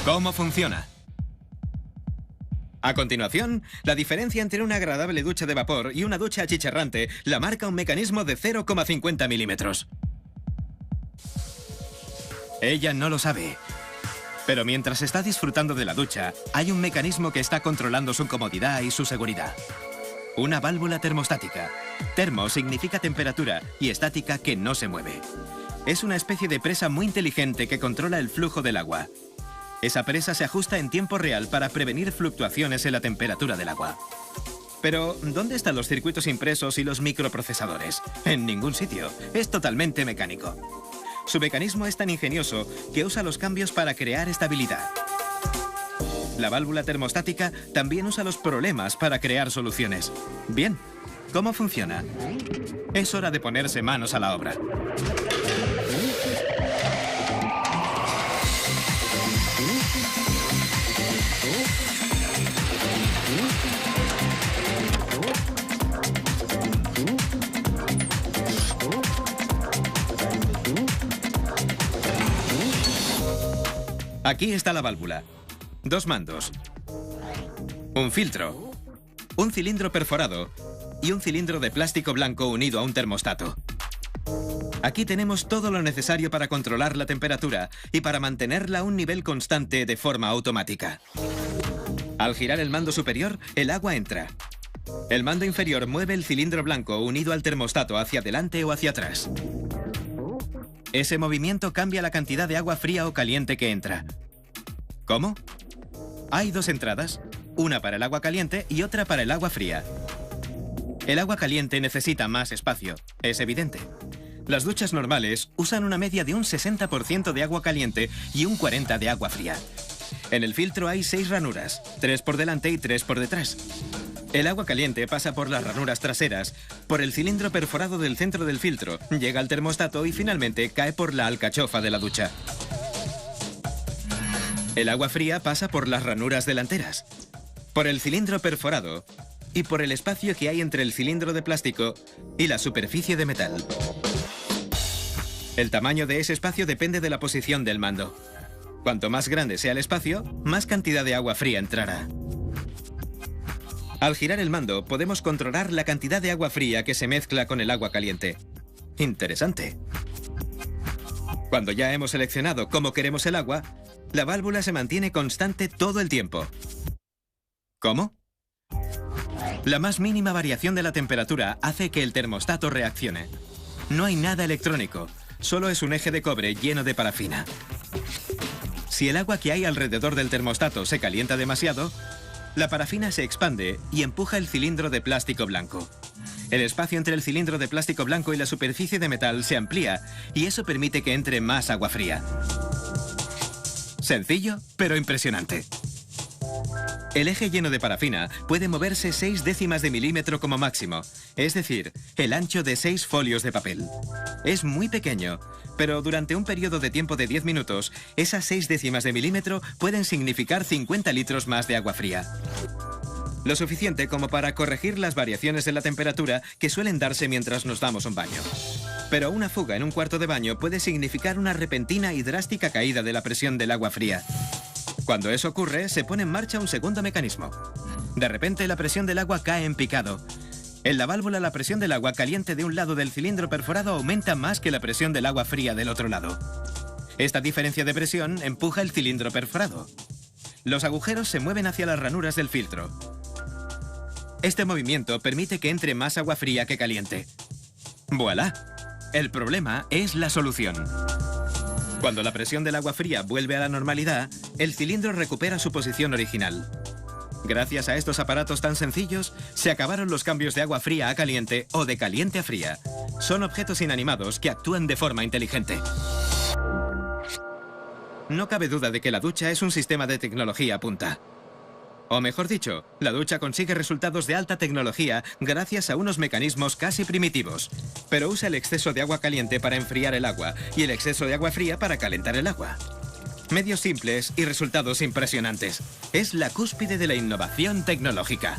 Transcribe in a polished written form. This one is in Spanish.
¿Cómo funciona? A continuación, la diferencia entre una agradable ducha de vapor y una ducha achicharrante la marca un mecanismo de 0,50 milímetros. Ella no lo sabe. Pero mientras está disfrutando de la ducha, hay un mecanismo que está controlando su comodidad y su seguridad. Una válvula termostática. Termo significa temperatura y estática que no se mueve. Es una especie de presa muy inteligente que controla el flujo del agua. Esa presa se ajusta en tiempo real para prevenir fluctuaciones en la temperatura del agua. Pero, ¿dónde están los circuitos impresos y los microprocesadores? En ningún sitio. Es totalmente mecánico. Su mecanismo es tan ingenioso que usa los cambios para crear estabilidad. La válvula termostática también usa los problemas para crear soluciones. Bien, ¿cómo funciona? Es hora de ponerse manos a la obra. Aquí está la válvula. Dos mandos. Un filtro. Un cilindro perforado. Y un cilindro de plástico blanco unido a un termostato. Aquí tenemos todo lo necesario para controlar la temperatura y para mantenerla a un nivel constante de forma automática. Al girar el mando superior, el agua entra. El mando inferior mueve el cilindro blanco unido al termostato hacia adelante o hacia atrás. Ese movimiento cambia la cantidad de agua fría o caliente que entra. ¿Cómo? Hay dos entradas, una para el agua caliente y otra para el agua fría. El agua caliente necesita más espacio, es evidente. Las duchas normales usan una media de un 60% de agua caliente y un 40% de agua fría. En el filtro hay 6 ranuras, 3 por delante y 3 por detrás. El agua caliente pasa por las ranuras traseras, por el cilindro perforado del centro del filtro, llega al termostato y finalmente cae por la alcachofa de la ducha. El agua fría pasa por las ranuras delanteras, por el cilindro perforado y por el espacio que hay entre el cilindro de plástico y la superficie de metal. El tamaño de ese espacio depende de la posición del mando. Cuanto más grande sea el espacio, más cantidad de agua fría entrará. Al girar el mando, podemos controlar la cantidad de agua fría que se mezcla con el agua caliente. Interesante. Cuando ya hemos seleccionado cómo queremos el agua, la válvula se mantiene constante todo el tiempo. ¿Cómo? La más mínima variación de la temperatura hace que el termostato reaccione. No hay nada electrónico, solo es un eje de cobre lleno de parafina. Si el agua que hay alrededor del termostato se calienta demasiado, la parafina se expande y empuja el cilindro de plástico blanco. El espacio entre el cilindro de plástico blanco y la superficie de metal se amplía y eso permite que entre más agua fría. Sencillo, pero impresionante. El eje lleno de parafina puede moverse 6 décimas de milímetro como máximo, es decir, el ancho de 6 folios de papel. Es muy pequeño, pero durante un periodo de tiempo de 10 minutos, esas 6 décimas de milímetro pueden significar 50 litros más de agua fría. Lo suficiente como para corregir las variaciones de la temperatura que suelen darse mientras nos damos un baño. Pero una fuga en un cuarto de baño puede significar una repentina y drástica caída de la presión del agua fría. Cuando eso ocurre, se pone en marcha un segundo mecanismo. De repente, la presión del agua cae en picado. En la válvula, la presión del agua caliente de un lado del cilindro perforado aumenta más que la presión del agua fría del otro lado. Esta diferencia de presión empuja el cilindro perforado. Los agujeros se mueven hacia las ranuras del filtro. Este movimiento permite que entre más agua fría que caliente. ¡Voilá! El problema es la solución. Cuando la presión del agua fría vuelve a la normalidad, el cilindro recupera su posición original. Gracias a estos aparatos tan sencillos, se acabaron los cambios de agua fría a caliente o de caliente a fría. Son objetos inanimados que actúan de forma inteligente. No cabe duda de que la ducha es un sistema de tecnología punta. O mejor dicho, la ducha consigue resultados de alta tecnología gracias a unos mecanismos casi primitivos. Pero usa el exceso de agua caliente para enfriar el agua y el exceso de agua fría para calentar el agua. Medios simples y resultados impresionantes. Es la cúspide de la innovación tecnológica.